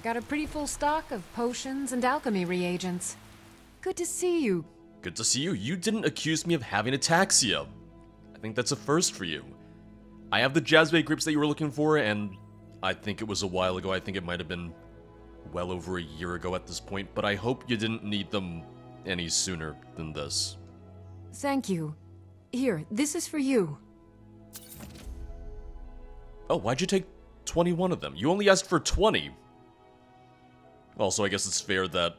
Got a pretty full stock of potions and alchemy reagents. Good to see you. Good to see you. You didn't accuse me of having ataxia. I think that's a first for you. I have the jazzbait grips that you were looking for, and I think it was a while ago. I think it might have been well over a year ago at this point, but I hope you didn't need them any sooner than this. Thank you. Here, this is for you. Oh, why'd you take 21 of them? You only asked for 20. Also, I guess it's fair that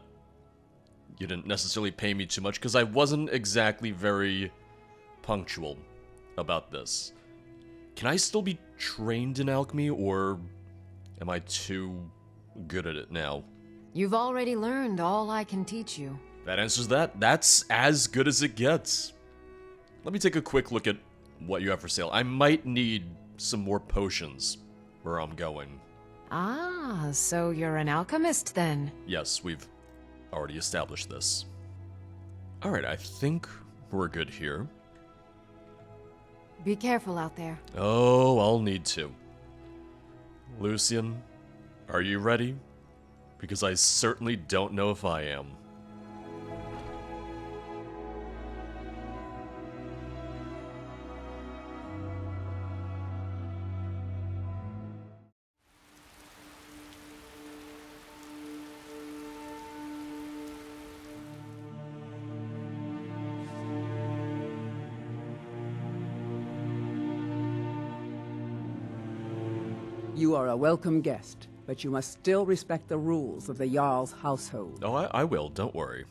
you didn't necessarily pay me too much, because I wasn't exactly very punctual about this. Can I still be trained in alchemy, or am I too good at it now? You've already learned all I can teach you. That answers that. That's as good as it gets. Let me take a quick look at what you have for sale. I might need some more potions where I'm going. Ah, so you're an alchemist then? Yes, we've already established this. Alright, I think we're good here. Be careful out there. Oh, I'll need to. Lucian, are you ready? Because I certainly don't know if I am. You are a welcome guest, but you must still respect the rules of the Jarl's household. Oh, I will, don't worry.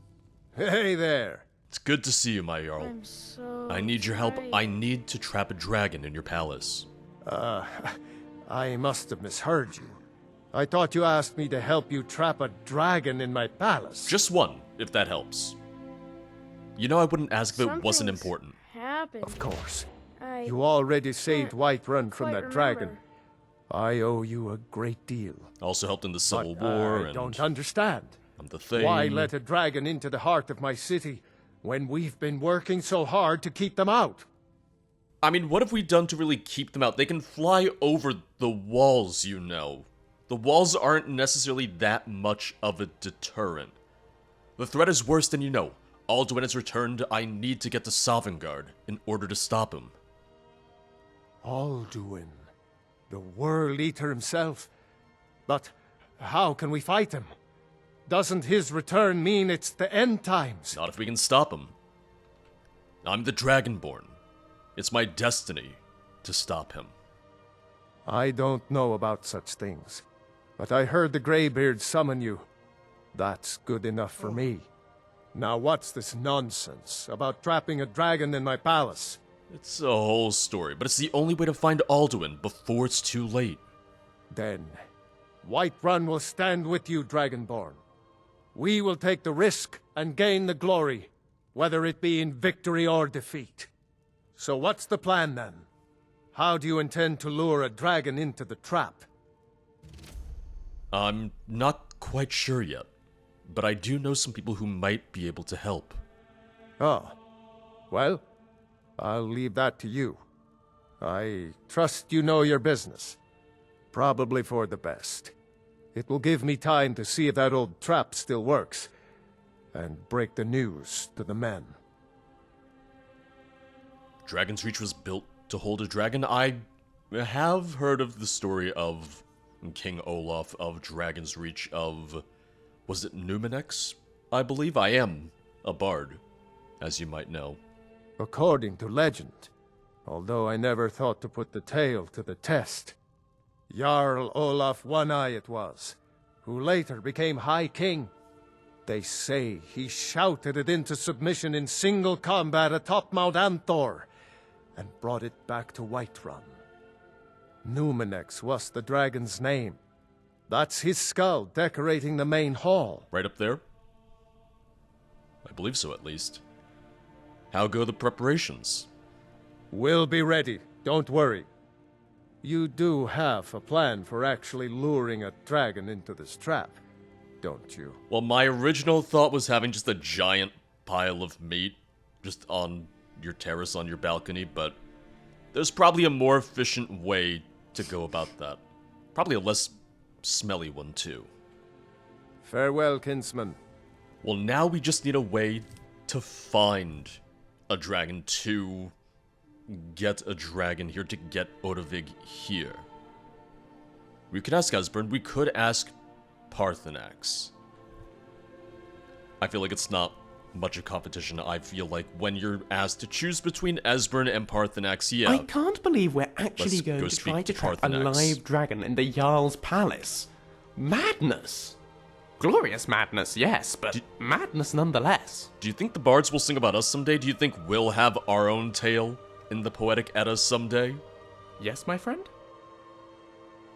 Hey there. It's good to see you, my Jarl. I'm so I need your help. tired. I need to trap a dragon in your palace. I must have misheard you. I thought you asked me to help you trap a dragon in my palace. Just one, if that helps. You know I wouldn't ask if it wasn't Something's important. happened. Of course. I You already saved can't Whiterun from quite that dragon. remember. I owe you a great deal. Also helped in the But Civil War, I and don't understand. I'm the thing. Why let a dragon into the heart of my city when we've been working so hard to keep them out? I mean, what have we done to really keep them out? They can fly over the walls, you know. The walls aren't necessarily that much of a deterrent. The threat is worse than you know. Alduin has returned. I need to get to Sovngarde in order to stop him. Alduin, the World Eater himself. But how can we fight him? Doesn't his return mean it's the end times? Not if we can stop him. I'm the Dragonborn. It's my destiny to stop him. I don't know about such things, but I heard the Greybeard summon you. That's good enough for me. Now what's this nonsense about trapping a dragon in my palace? It's a whole story, but it's the only way to find Alduin before it's too late. Then, Whiterun will stand with you, Dragonborn. We will take the risk and gain the glory, whether it be in victory or defeat. So what's the plan then? How do you intend to lure a dragon into the trap? I'm not quite sure yet, but I do know some people who might be able to help. Oh, well, I'll leave that to you. I trust you know your business. Probably for the best. It will give me time to see if that old trap still works, and break the news to the men. Dragon's Reach was built to hold a dragon. I have heard of the story of King Olaf of Dragon's Reach of... was it Numenex? I believe I am a bard, as you might know. According to legend, although I never thought to put the tale to the test, Jarl Olaf One-Eye it was, who later became High King. They say he shouted it into submission in single combat atop Mount Anthor, and brought it back to Whiterun. Numenex was the dragon's name. That's his skull decorating the main hall. Right up there? I believe so, at least. How go the preparations? We'll be ready, don't worry. You do have a plan for actually luring a dragon into this trap, don't you? Well, my original thought was having just a giant pile of meat just on your terrace on your balcony, but there's probably a more efficient way to go about that. Probably a less smelly one, too. Farewell, kinsman. Well, now we just need a way to find a dragon, to get a dragon here, to get Odahviing here. We could ask Esbern, we could ask Paarthurnax. I feel like it's not much of competition. I feel like when you're asked to choose between Esbern and Paarthurnax, yeah. I can't believe we're actually Let's going go to speak try to to trap a Paarthurnax. live dragon in the Jarl's palace. Madness! Glorious madness, yes, but madness nonetheless. Do you think the bards will sing about us someday? Do you think we'll have our own tale in the Poetic Edda someday? Yes, my friend?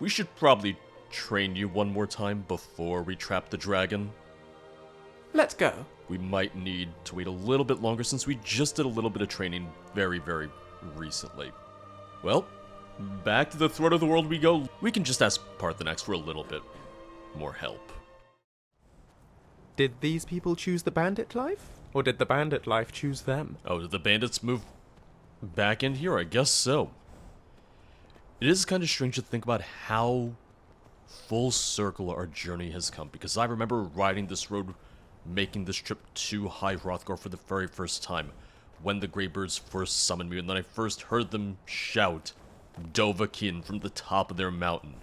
We should probably train you one more time before we trap the dragon. Let's go. We might need to wait a little bit longer since we just did a little bit of training very, very recently. Well, back to the throat of the world we go. We can just ask Paarthurnax for a little bit more help. Did these people choose the bandit life? Or did the bandit life choose them? Oh, did the bandits move back in here? I guess so. It is kind of strange to think about how full circle our journey has come, because I remember riding this road, making this trip to High Hrothgar for the very first time, when the Greybirds first summoned me, and then I first heard them shout Dovahkiin from the top of their mountain.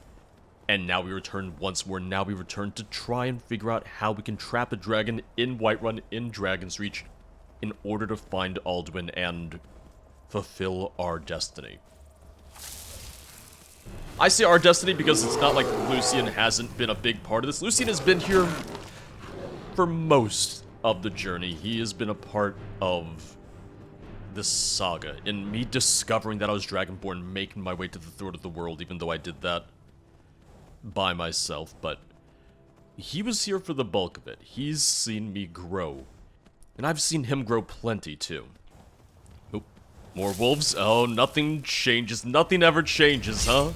And now we return once more. Now we return to try and figure out how we can trap a dragon in Whiterun, in Dragon's Reach, in order to find Alduin and fulfill our destiny. I say our destiny because it's not like Lucian hasn't been a big part of this. Lucian has been here for most of the journey. He has been a part of this saga. In me discovering that I was Dragonborn, making my way to the throat of the world, even though I did that by myself, but he was here for the bulk of it. He's seen me grow, and I've seen him grow plenty too. Oh, more wolves? Oh, nothing changes. Nothing ever changes, huh?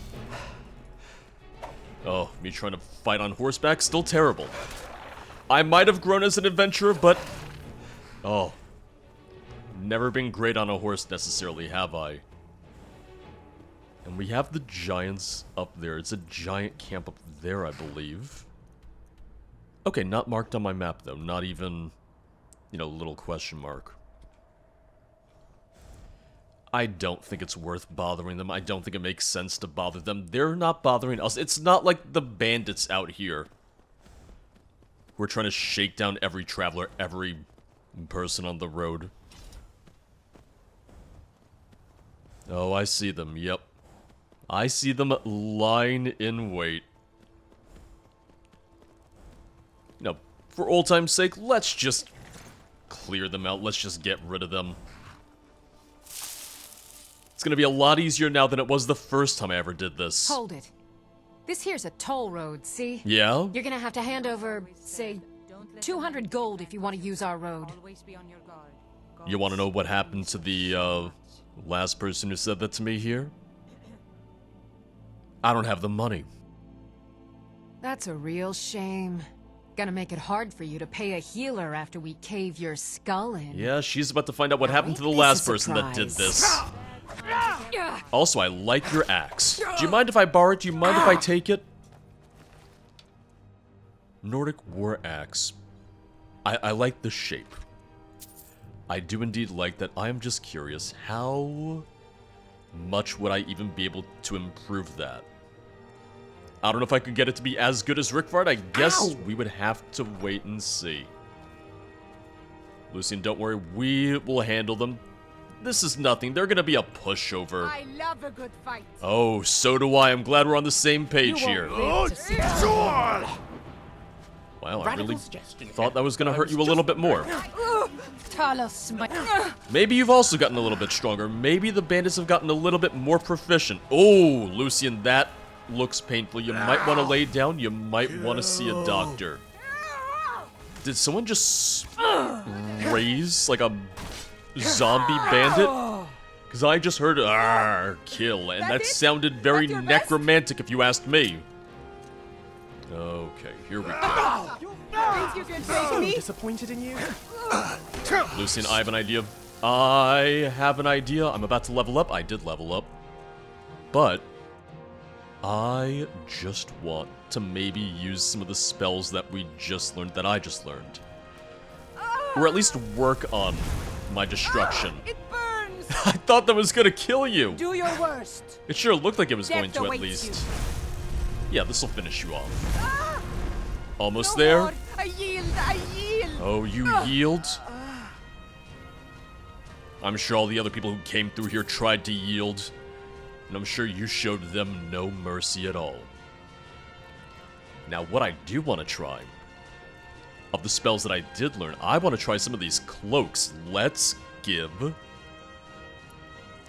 Oh, me trying to fight on horseback? Still terrible. I might have grown as an adventurer, but oh, never been great on a horse necessarily, have I? And we have the giants up there. It's a giant camp up there, I believe. Okay, not marked on my map, though. Not even, little question mark. I don't think it's worth bothering them. I don't think it makes sense to bother them. They're not bothering us. It's not like the bandits out here. We're trying to shake down every traveler, every person on the road. Oh, I see them. Yep. I see them lying in wait. Now, for old time's sake, let's just clear them out. Let's just get rid of them. It's gonna be a lot easier now than it was the first time I ever did this. Hold it. This here's a toll road, see? Yeah? You're gonna have to hand over, say, 200 gold if you want to use our road. You want to know what happened to the, last person who said that to me here? I don't have the money. That's a real shame. Gonna make it hard for you to pay a healer after we cave your skull in. Yeah, she's about to find out what happened to the This last is a person that did surprise. this. Also, I like your axe. Do you mind if I borrow it? Do you mind if I take it? Nordic War Axe. I like the shape. I do indeed like that. I am just curious, how much would I even be able to improve that? I don't know if I could get it to be as good as Rickfard. I guess we would have to wait and see. Lucian, don't worry. We will handle them. This is nothing. They're gonna be a pushover. I love a good fight. Oh, so do I. I'm glad we're on the same page here. Live to see Wow, I Radical really suggestion. thought that was gonna hurt you a little bit more. Talos, my... Maybe you've also gotten a little bit stronger. Maybe the bandits have gotten a little bit more proficient. Oh, Lucian, that looks painful. You might want to lay down. You might want to see a doctor. Did someone just raise like a zombie bandit? Because I just heard "arr, kill," and that sounded very necromantic if you asked me. Okay, here we go. Think you can take me? Disappointed in you? Lucian, I have an idea. I have an idea. I'm about to level up. I did level up. But I just want to maybe use some of the spells that we just learned, that I just learned. Or at least work on my destruction. It burns! I thought that was gonna kill you! Do your worst. It sure looked like it was going Death to at awaits least. Yeah, this'll finish you off. Ah! Almost No there. more. I yield, I yield! Oh, you yield? I'm sure all the other people who came through here tried to yield, and I'm sure you showed them no mercy at all. Now, what I do want to try, of the spells that I did learn, I want to try some of these cloaks. Let's give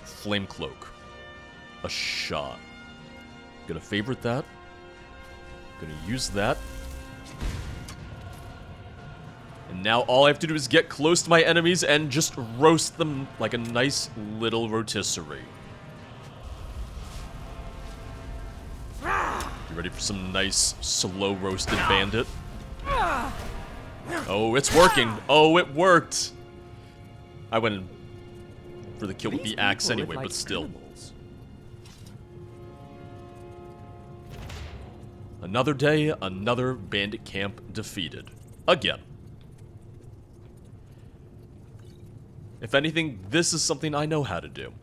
Flame Cloak a shot. Gonna favorite that. Gonna use that. And now all I have to do is get close to my enemies and just roast them like a nice little rotisserie. You ready for some nice slow roasted bandit? Oh, it's working. Oh, it worked. I went in for the kill with the axe anyway, but still. Another day, another bandit camp defeated. Again. If anything, this is something I know how to do.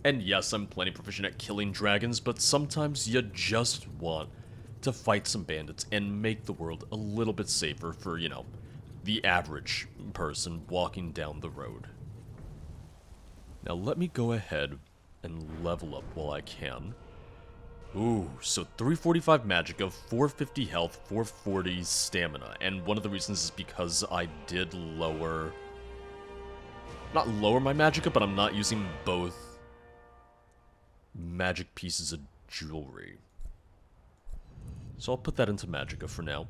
And yes, I'm plenty proficient at killing dragons, but sometimes you just want to fight some bandits and make the world a little bit safer for, you know, the average person walking down the road. Now let me go ahead and level up while I can. Ooh, so 345 magicka, 450 health, 440 stamina. And one of the reasons is because I did lower... Not lower my magicka, but I'm not using both magic pieces of jewelry. So I'll put that into magicka for now.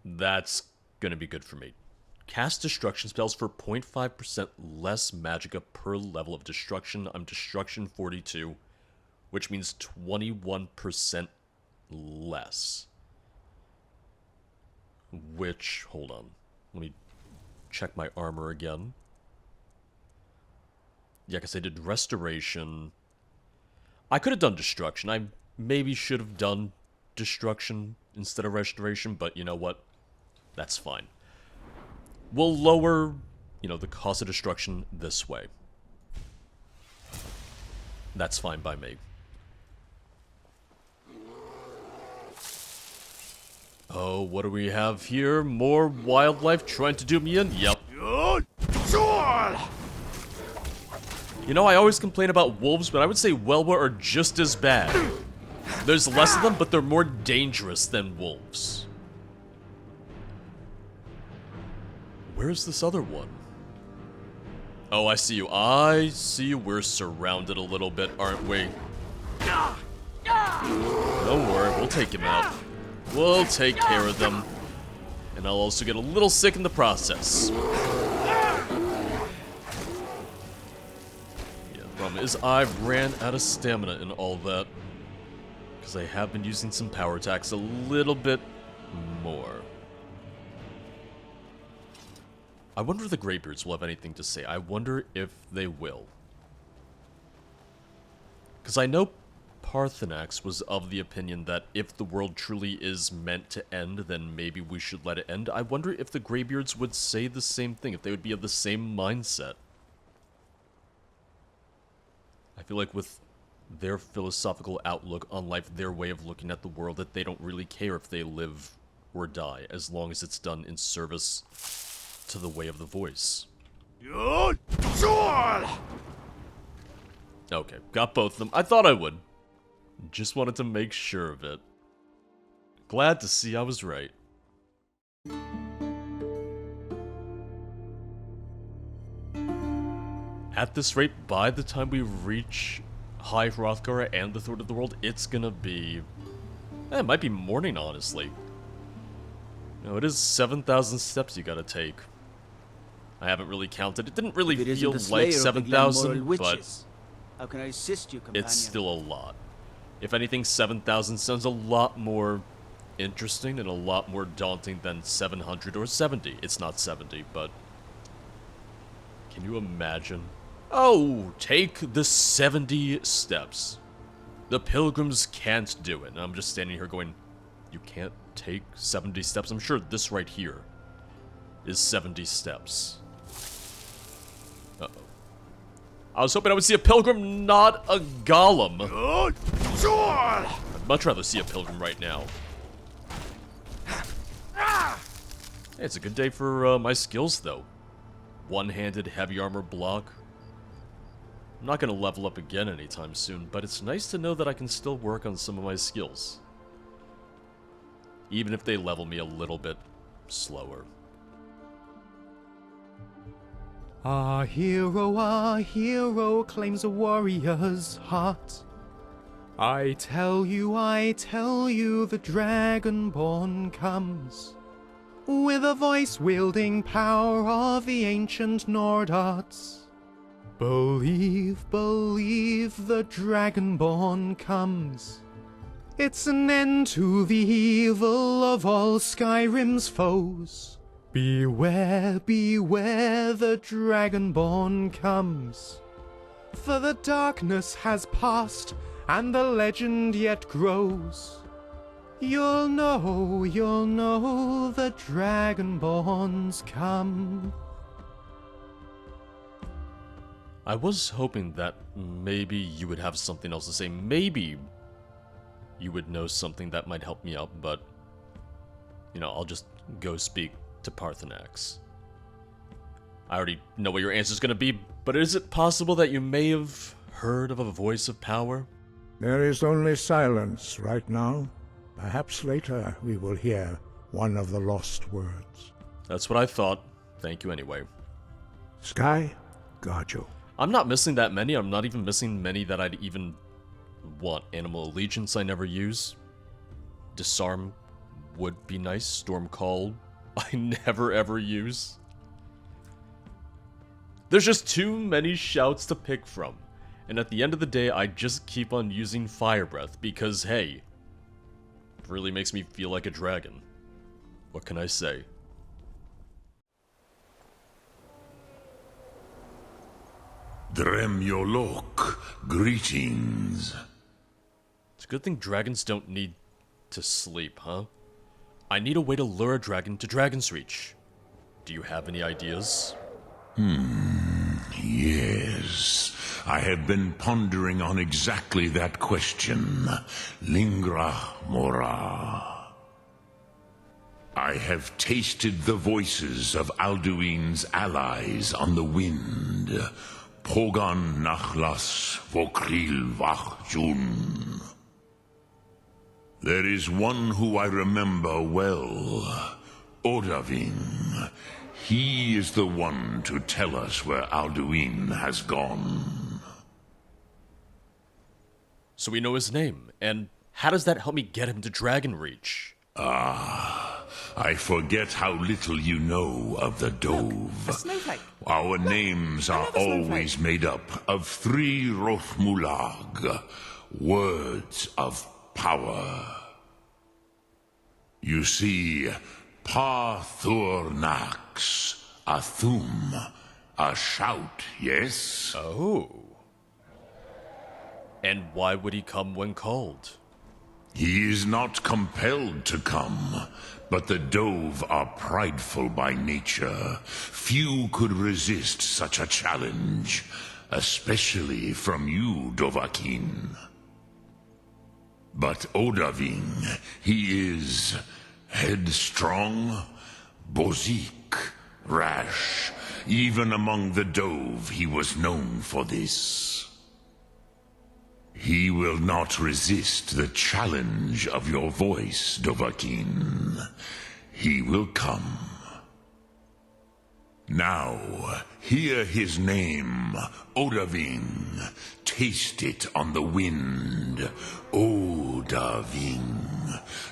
That's gonna be good for me. Cast destruction spells for 0.5% less magicka per level of destruction. I'm destruction 42, which means 21% less. Which, hold on. Let me check my armor again. Yeah, because I did restoration. I could have done destruction. I maybe should have done destruction instead of restoration, but you know what? That's fine. We'll lower, you know, the cost of destruction this way. That's fine by me. Oh, what do we have here? More wildlife trying to do me in? Yep. You know, I always complain about wolves, but I would say Welwa are just as bad. There's less of them, but they're more dangerous than wolves. Where's this other one? Oh, I see you. I see you. We're surrounded a little bit, aren't we? Don't worry, we'll take him out. We'll take care of them. And I'll also get a little sick in the process. Yeah, the problem is I've ran out of stamina and all that. Because I have been using some power attacks a little bit more. I wonder if the Greybeards will have anything to say. I wonder if they will. Because I know Paarthurnax was of the opinion that if the world truly is meant to end, then maybe we should let it end. I wonder if the Greybeards would say the same thing, if they would be of the same mindset. I feel like with their philosophical outlook on life, their way of looking at the world, that they don't really care if they live or die, as long as it's done in service to the way of the voice. Okay, got both of them. I thought I would. Just wanted to make sure of it. Glad to see I was right. At this rate, by the time we reach High Hrothgar and the Third of the World, it's gonna be... it might be morning, honestly. No, it is 7,000 steps you gotta take. I haven't really counted. It didn't really feel like 7,000, but how can I assist you, companion? it's still a lot. If anything, 7,000 sounds a lot more interesting and a lot more daunting than 700 or 70. It's not 70, but... can you imagine? Oh, take the 70 steps. The pilgrims can't do it. And I'm just standing here going, you can't take 70 steps? I'm sure this right here is 70 steps. Uh-oh. I was hoping I would see a pilgrim, not a golem. I'd much rather see a pilgrim right now. Hey, it's a good day for my skills, though. One-handed heavy armor block. I'm not going to level up again anytime soon, but it's nice to know that I can still work on some of my skills. Even if they level me a little bit slower. Our hero claims a warrior's heart. I tell you, the Dragonborn comes. With a voice-wielding power of the ancient Nord arts. Believe, the Dragonborn comes. It's an end to the evil of all Skyrim's foes. Beware, the Dragonborn comes. For the darkness has passed, and the legend yet grows. You'll know the Dragonborns come. I was hoping that maybe you would have something else to say. Maybe you would know something that might help me out, but, you know, I'll just go speak to Paarthurnax. I already know what your answer's gonna be, but is it possible that you may have heard of a voice of power? There is only silence right now. Perhaps later we will hear one of the lost words. That's what I thought. Thank you anyway. Sky, guard you. I'm not missing that many. I'm not even missing many that I'd even want. Animal Allegiance I never use. Disarm would be nice. Storm Call I never ever use. There's just too many shouts to pick from. And at the end of the day, I just keep on using Fire Breath because, hey, it really makes me feel like a dragon. What can I say? Dremyolok, greetings. It's a good thing dragons don't need to sleep, huh? I need a way to lure a dragon to Dragon's Reach. Do you have any ideas? Yes. I have been pondering on exactly that question. Lingra mora. I have tasted the voices of Alduin's allies on the wind. Pogan nachlas vokril vachjun. There is one who I remember well. Odahviing. He is the one to tell us where Alduin has gone. So we know his name, and how does that help me get him to Dragon Reach? I forget how little you know of the Dove. A snowflake. Our names are Another snowflake. always made up of 3 Rothmulag, words of power. You see, Paarthurnax, a thum, a shout, yes? Oh. And why would he come when called? He is not compelled to come, but the Dove are prideful by nature. Few could resist such a challenge, especially from you, Dovahkiin. But Odahviing, he is headstrong, bozik, rash. Even among the Dove, he was known for this. He will not resist the challenge of your voice, Dovahkiin. He will come. Now, hear his name, Odahviing. Taste it on the wind. Odahviing.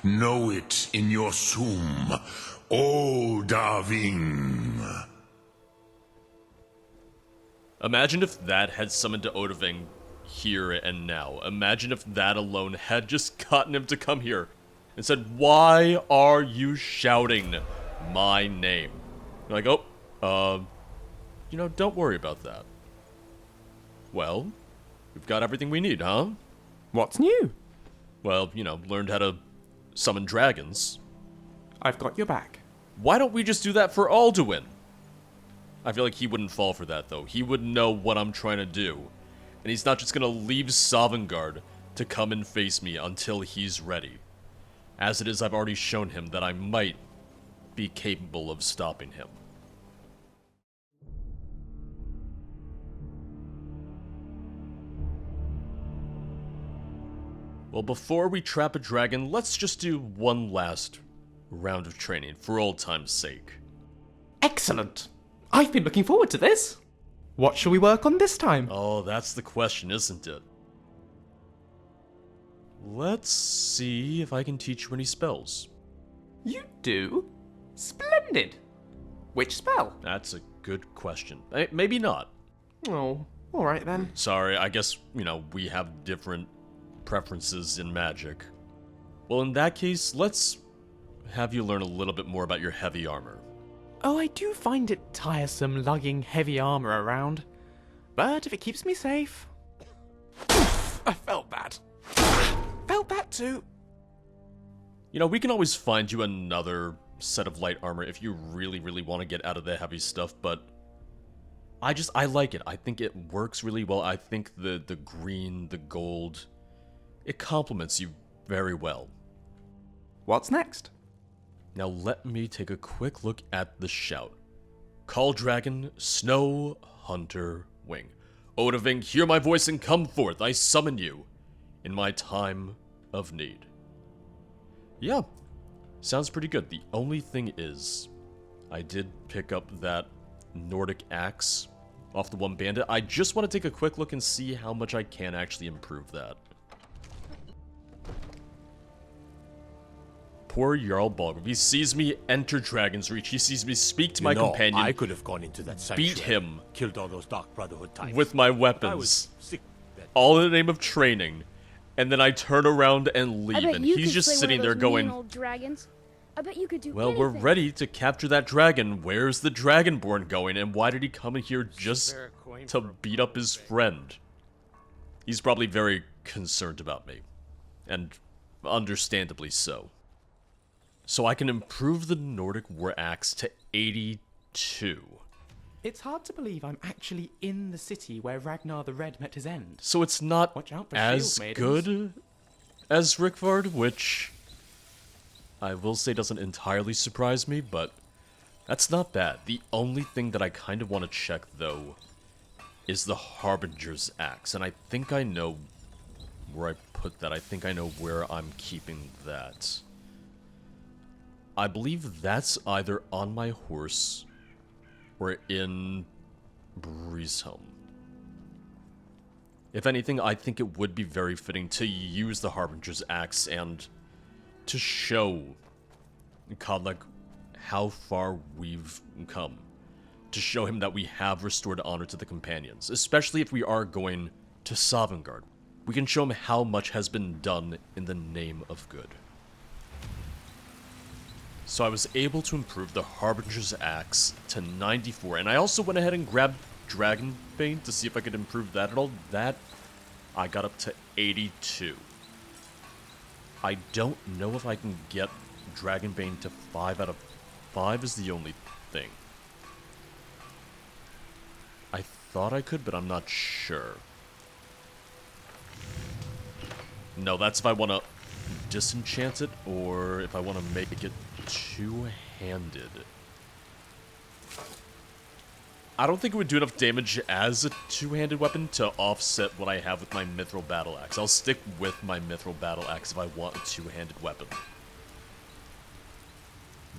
Know it in your sum. Odahviing. Imagine if that had summoned to Odahviing here and now. Imagine if that alone had just gotten him to come here and said, "Why are you shouting my name?" You're like, you know, don't worry about that. Well, we've got everything we need, huh? What's new? Well, you know, learned how to summon dragons. I've got your back. Why don't we just do that for Alduin? I feel like he wouldn't fall for that, though. He would know what I'm trying to do. And he's not just gonna leave Sovngarde to come and face me until he's ready. As it is, I've already shown him that I might be capable of stopping him. Well, before we trap a dragon, let's just do one last round of training for old time's sake. Excellent! I've been looking forward to this. What shall we work on this time? Oh, that's the question, isn't it? Let's see if I can teach you any spells. You do? Splendid! Which spell? That's a good question. Maybe not. Oh, alright then. Sorry, I guess, you know, we have different preferences in magic. Well, in that case, let's have you learn a little bit more about your heavy armor. Oh, I do find it tiresome lugging heavy armor around. But if it keeps me safe... I felt that. Felt that too. You know, we can always find you another set of light armor if you really, really want to get out of the heavy stuff, but I like it. I think it works really well. I think the green, the gold, it complements you very well. What's next? Now let me take a quick look at the shout. Call dragon, snow hunter wing. Odahviing, hear my voice and come forth. I summon you in my time of need. Yeah, sounds pretty good. The only thing is, I did pick up that Nordic axe off the one bandit. I just want to take a quick look and see how much I can actually improve that. Poor Jarl Balgrim. He sees me enter Dragon's Reach. He sees me speak to my companion. I could have gone into that sanctuary, beat him, killed all those Dark Brotherhood types with my I weapons, was sick then. all in the name of training, and then I turn around and leave, and he's just sitting there going, old dragons. I bet you could do well, we're ready to capture that dragon. Where's the Dragonborn going, and why did he come in here just to beat up his friend? He's probably very concerned about me, and understandably so. So I can improve the Nordic War Axe to 82. It's hard to believe I'm actually in the city where Ragnar the Red met his end. So it's not Watch out for as shield maidens. good as Rikvard, which I will say doesn't entirely surprise me, but that's not bad. The only thing that I kind of want to check, though, is the Harbinger's Axe, and I think I know where I put that. I think I know where I'm keeping that. I believe that's either on my horse or in Breezeholm. If anything, I think it would be very fitting to use the Harbinger's Axe and to show Kodlak how far we've come. To show him that we have restored honor to the companions, especially if we are going to Sovngarde. We can show him how much has been done in the name of good. So I was able to improve the Harbinger's Axe to 94, and I also went ahead and grabbed Dragonbane to see if I could improve that at all. That, I got up to 82. I don't know if I can get Dragonbane to 5 out of 5 is the only thing. I thought I could, but I'm not sure. No, that's if I want to disenchant it, or if I want to make it two-handed. I don't think it would do enough damage as a two-handed weapon to offset what I have with my Mithril Battle Axe. I'll stick with my Mithril Battle Axe if I want a two-handed weapon.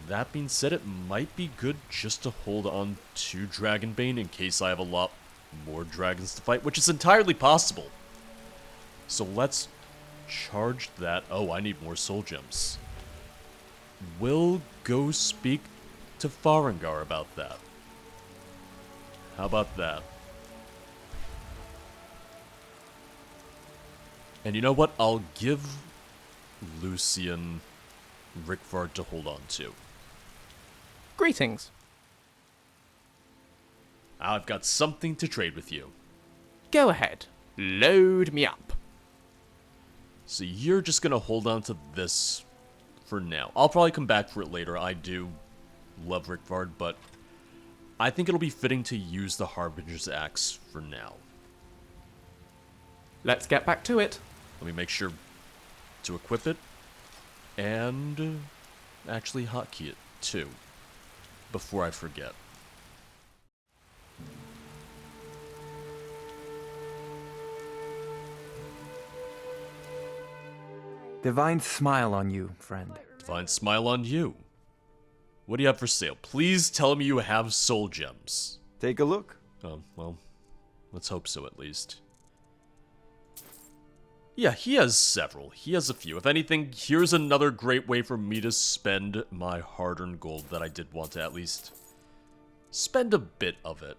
That being said, it might be good just to hold on to Dragonbane in case I have a lot more dragons to fight, which is entirely possible. So let's charge that. Oh, I need more soul gems. We'll go speak to Farengar about that. How about that? And you know what? I'll give Lucian Rikvard to hold on to. Greetings. I've got something to trade with you. Go ahead. Load me up. So you're just gonna hold on to this for now. I'll probably come back for it later. I do love Rickvard, but I think it'll be fitting to use the Harbinger's Axe for now. Let's get back to it. Let me make sure to equip it and actually hotkey it too before I forget. Divine smile on you, friend. Divine smile on you. What do you have for sale? Please tell me you have soul gems. Take a look. Oh, well, let's hope so at least. Yeah, he has several. He has a few. If anything, here's another great way for me to spend my hard-earned gold that I did want to at least spend a bit of it.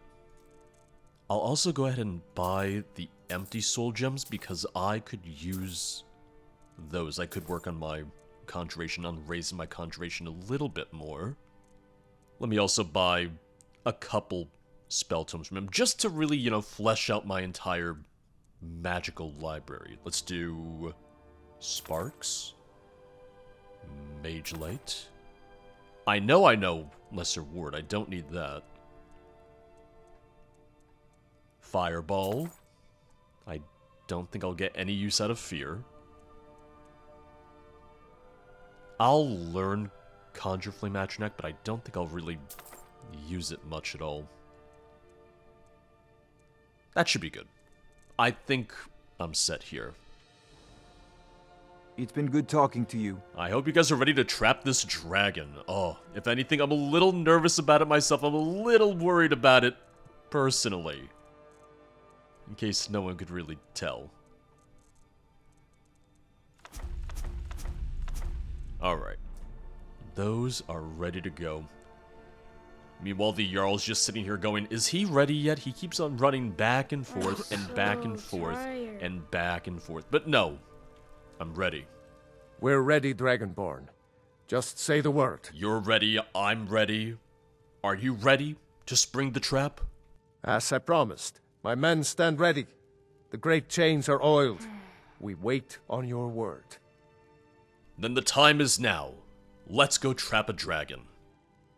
I'll also go ahead and buy the empty soul gems because I could use those. I could work on my conjuration, on raising my conjuration a little bit more. Let me also buy a couple spell tomes from him just to really, you know, flesh out my entire magical library. Let's do Sparks, Mage Light. I know Lesser Ward. I don't need that. Fireball. I don't think I'll get any use out of Fear. I'll learn Conjure Flame Atronach, but I don't think I'll really use it much at all. That should be good. I think I'm set here. It's been good talking to you. I hope you guys are ready to trap this dragon. Oh, if anything, I'm a little nervous about it myself. I'm a little worried about it personally. In case no one could really tell. Alright. Those are ready to go. Meanwhile, the Jarl's just sitting here going, is he ready yet? He keeps on running back and forth and back and forth and back and forth. But no, I'm ready. We're ready, Dragonborn. Just say the word. You're ready, I'm ready. Are you ready to spring the trap? As I promised, my men stand ready. The great chains are oiled. We wait on your word. Then the time is now. Let's go trap a dragon.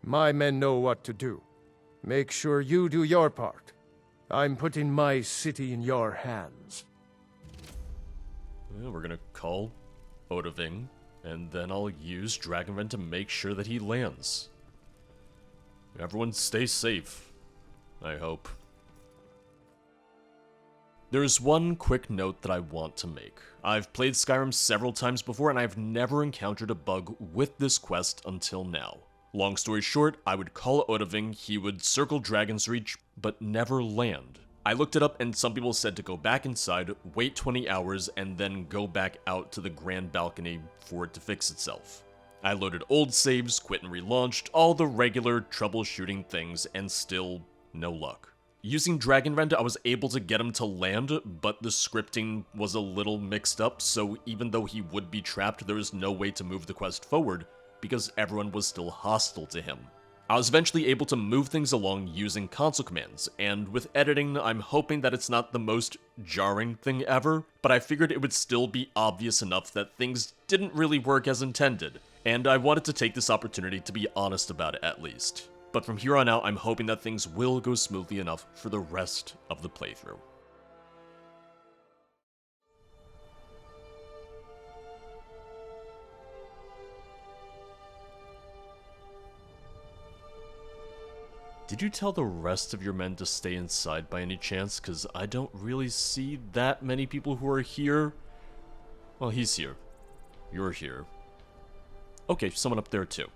My men know what to do. Make sure you do your part. I'm putting my city in your hands. Well, we're gonna call Odahviing, and then I'll use Dragonrend to make sure that he lands. Everyone stay safe, I hope. There's one quick note that I want to make. I've played Skyrim several times before, and I've never encountered a bug with this quest until now. Long story short, I would call Odahviing, he would circle Dragon's Reach, but never land. I looked it up and some people said to go back inside, wait 20 hours, and then go back out to the grand balcony for it to fix itself. I loaded old saves, quit and relaunched, all the regular troubleshooting things, and still no luck. Using Dragonrend, I was able to get him to land, but the scripting was a little mixed up, so even though he would be trapped, there was no way to move the quest forward, because everyone was still hostile to him. I was eventually able to move things along using console commands, and with editing, I'm hoping that it's not the most jarring thing ever, but I figured it would still be obvious enough that things didn't really work as intended, and I wanted to take this opportunity to be honest about it at least. But from here on out, I'm hoping that things will go smoothly enough for the rest of the playthrough. Did you tell the rest of your men to stay inside by any chance? Because I don't really see that many people who are here. Well, he's here. You're here. Okay, someone up there too.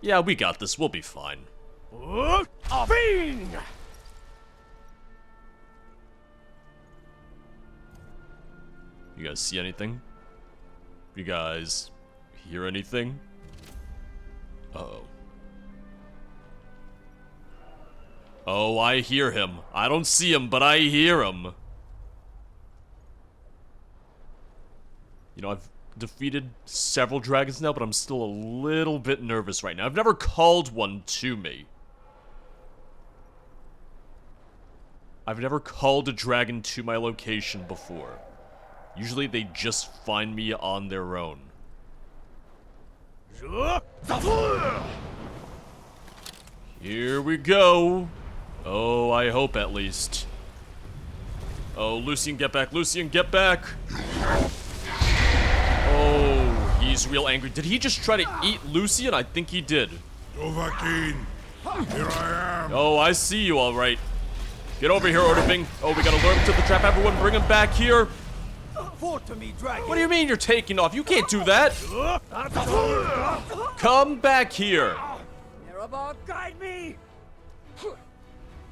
Yeah, we got this. We'll be fine. Odahviing! You guys see anything? You guys hear anything? Uh-oh. Oh, I hear him. I don't see him, but I hear him. You know, I've defeated several dragons now, but I'm still a little bit nervous right now. I've never called one to me. I've never called a dragon to my location before. Usually they just find me on their own. Here we go. Oh, I hope at least. Oh, Lucian, get back. Lucian, get back. Oh, he's real angry. Did he just try to eat Lucian? I think he did. Odahviing, here I am. Oh, I see you, all right. Get over here, Odahviing. Oh, we gotta lure him to the trap. Everyone, bring him back here. Fort to me, dragon. What do you mean you're taking off? You can't do that. Come back here. Guide me.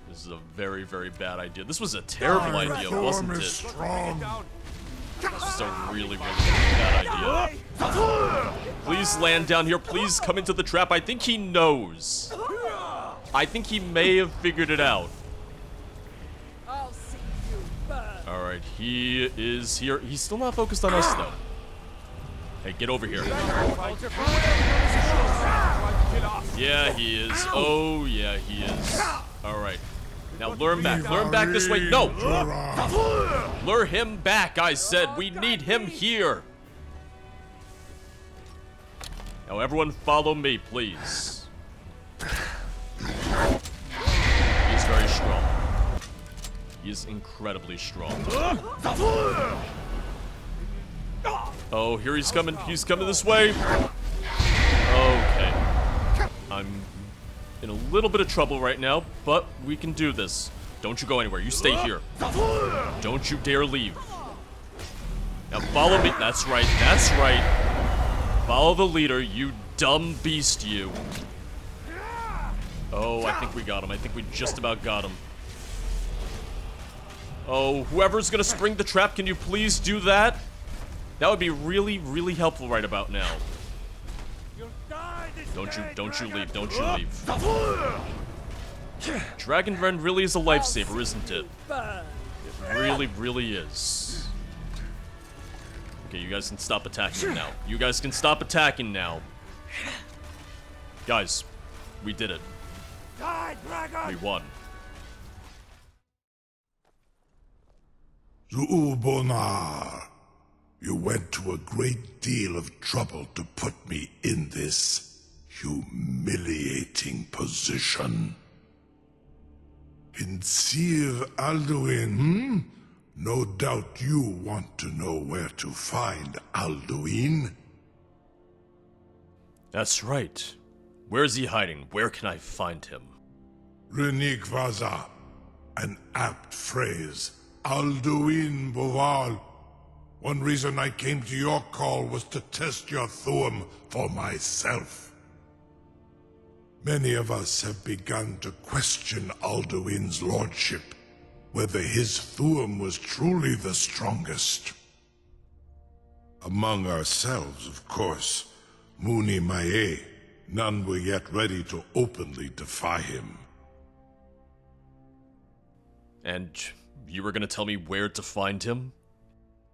This is a very, very bad idea. This was a terrible idea, wasn't it? This is a really, really bad idea. Please land down here. Please come into the trap. I think he knows. I think he may have figured it out. I'll see you burn. Alright, he is here. He's still not focused on us, though. Hey, get over here. Yeah, he is. Oh, yeah, he is. Alright. Now lure him back. Lure him back this way. No! Lure him back, I said. We need him here. Now everyone follow me, please. He is very strong. He is incredibly strong. Oh, here he's coming. He's coming this way. Okay. I'm in a little bit of trouble right now, but we can do this. Don't you go anywhere. You stay here. Don't you dare leave. Now follow me. That's right. That's right. Follow the leader, you dumb beast, you. Oh, I think we got him. I think we just about got him. Oh, whoever's gonna spring the trap, can you please do that? That would be really, really helpful right about now. Don't you leave. Don't you leave. Dragon Friend really is a lifesaver, isn't it? It really, really is. Okay, you guys can stop attacking now. You guys can stop attacking now. Guys, we did it. We won. Zuubonar, you went to a great deal of trouble to put me in this humiliating position. Sincere Alduin, No doubt you want to know where to find Alduin. That's right. Where is he hiding? Where can I find him? Renikvaza, an apt phrase. Alduin Boval. One reason I came to your call was to test your Thuum for myself. Many of us have begun to question Alduin's lordship, whether his Thuum was truly the strongest. Among ourselves, of course, Muni Mae, none were yet ready to openly defy him. And you were gonna tell me where to find him?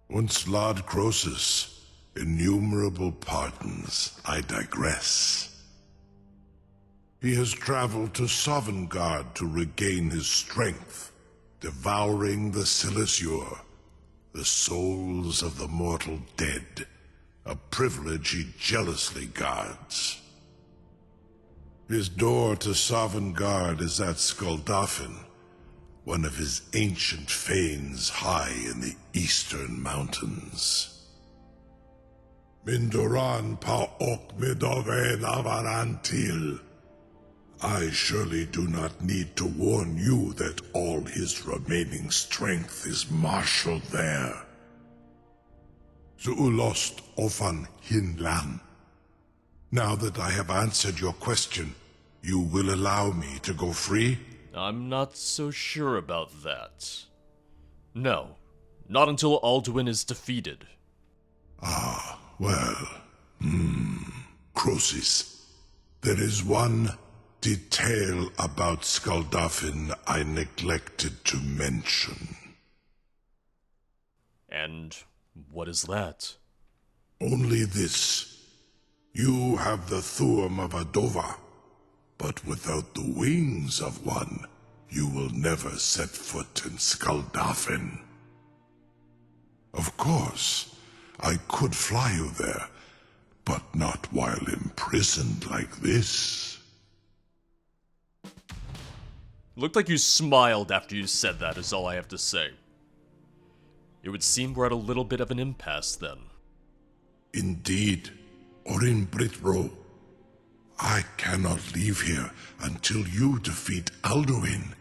Once Lord Croesus, innumerable pardons, I digress. He has traveled to Sovngarde to regain his strength, devouring the Silesure, the souls of the mortal dead, a privilege he jealously guards. His door to Sovngarde is at Skuldafn, one of his ancient fanes high in the eastern mountains. Mindoran pa ok midove lavarantil. I surely do not need to warn you that all his remaining strength is marshaled there. Zuulost ofan hinlan. Now that I have answered your question, you will allow me to go free? I'm not so sure about that. No, not until Alduin is defeated. Ah, well, Croesus, there is one detail about Skuldafn I neglected to mention. And what is that? Only this. You have the Thuum of a Dova, but without the wings of one, you will never set foot in Skuldafn. Of course, I could fly you there, but not while imprisoned like this. Looked like you smiled after you said that, is all I have to say. It would seem we're at a little bit of an impasse then. Indeed, Orin Britro. I cannot leave here until you defeat Alduin,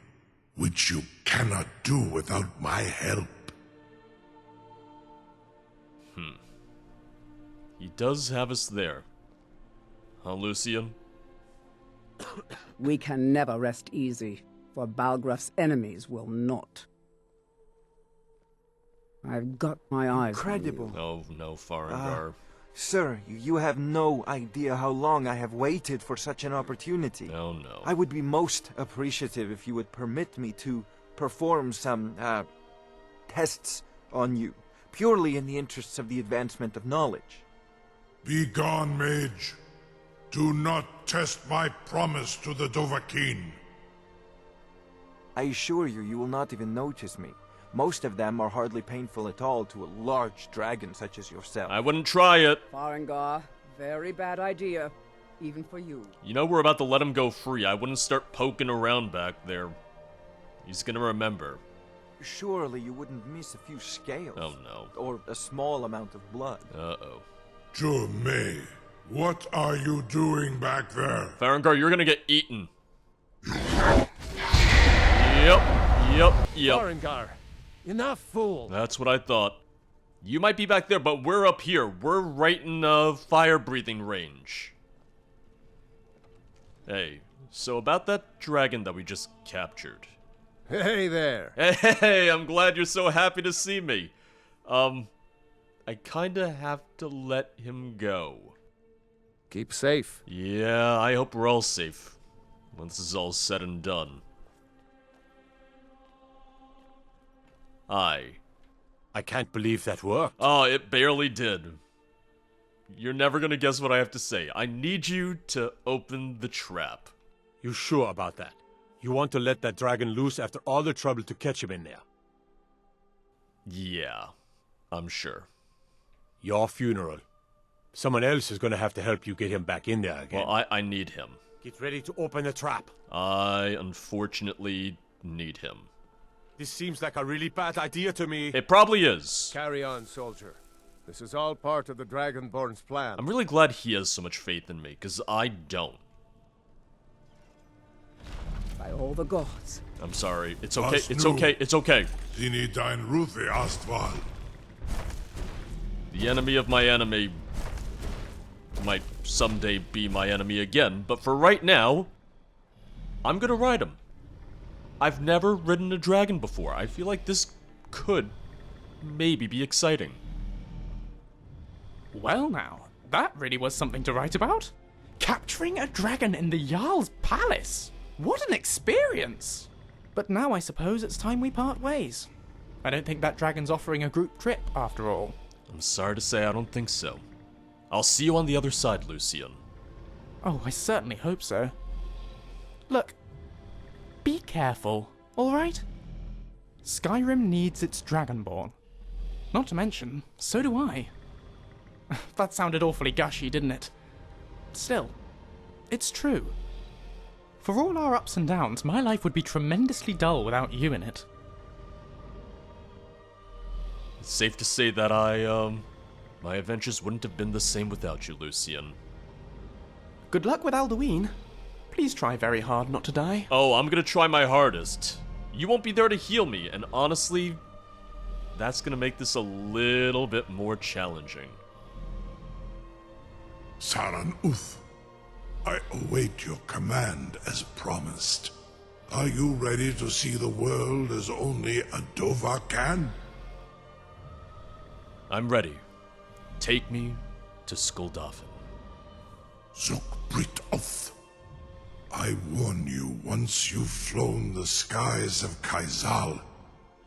which you cannot do without my help. He does have us there. Huh, Lucian? We can never rest easy, for Balgraf's enemies will not. I've got my eyes Incredible. on you. Oh, no, Farengar. Sir, you have no idea how long I have waited for such an opportunity. Oh, no. I would be most appreciative if you would permit me to perform some, tests on you, purely in the interests of the advancement of knowledge. Be gone, mage. Do not test my promise to the Dovahkiin. I assure you, you will not even notice me. Most of them are hardly painful at all to a large dragon such as yourself. I wouldn't try it. Farengar, very bad idea, even for you. You know we're about to let him go free. I wouldn't start poking around back there. He's gonna remember. Surely you wouldn't miss a few scales. Oh, no. Or a small amount of blood. Uh-oh. May, what are you doing back there? Farengar, you're gonna get eaten. Yep. Farengar, enough, fool. That's what I thought. You might be back there, but we're up here. We're right in fire-breathing range. Hey, so about that dragon that we just captured. Hey there. Hey, I'm glad you're so happy to see me. I kinda have to let him go. Keep safe. Yeah, I hope we're all safe when this is all said and done. I can't believe that worked. Oh, it barely did. You're never gonna guess what I have to say. I need you to open the trap. You sure about that? You want to let that dragon loose after all the trouble to catch him in there? Yeah, I'm sure. Your funeral. Someone else is gonna have to help you get him back in there again. Well, I need him. Get ready to open the trap. I, unfortunately, need him. This seems like a really bad idea to me. It probably is. Carry on, soldier. This is all part of the Dragonborn's plan. I'm really glad he has so much faith in me, because I don't. By all the gods. I'm sorry. It's okay. It's okay. It's okay. Zini dein Ruthi Astval. The enemy of my enemy might someday be my enemy again, but for right now, I'm gonna ride him. I've never ridden a dragon before. I feel like this could maybe be exciting. Well now, that really was something to write about. Capturing a dragon in the Jarl's palace. What an experience! But now I suppose it's time we part ways. I don't think that dragon's offering a group trip, after all. I'm sorry to say I don't think so. I'll see you on the other side, Lucian. Oh, I certainly hope so. Look, be careful, alright? Skyrim needs its Dragonborn. Not to mention, so do I. That sounded awfully gushy, didn't it? Still, it's true. For all our ups and downs, my life would be tremendously dull without you in it. It's safe to say that my adventures wouldn't have been the same without you, Lucian. Good luck with Alduin. Please try very hard not to die. Oh, I'm gonna try my hardest. You won't be there to heal me, and honestly, that's gonna make this a little bit more challenging. Saran Uth, I await your command as promised. Are you ready to see the world as only a Dova can? I'm ready. Take me to Skuldafn. Zuk Brit Oth. I warn you, once you've flown the skies of Kaizal,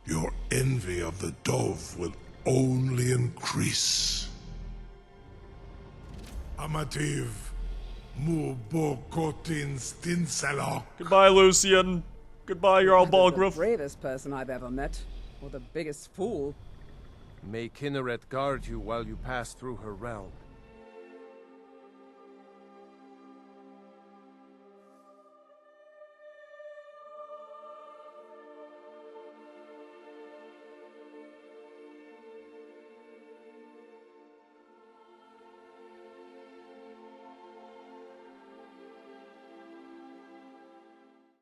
your envy of the Dove will only increase. Amativ, mu bokotin stinselok. Goodbye, Lucian. Goodbye, Jarl You're the Balgraf. bravest person I've ever met, or the biggest fool. May Kinneret guard you while you pass through her realm.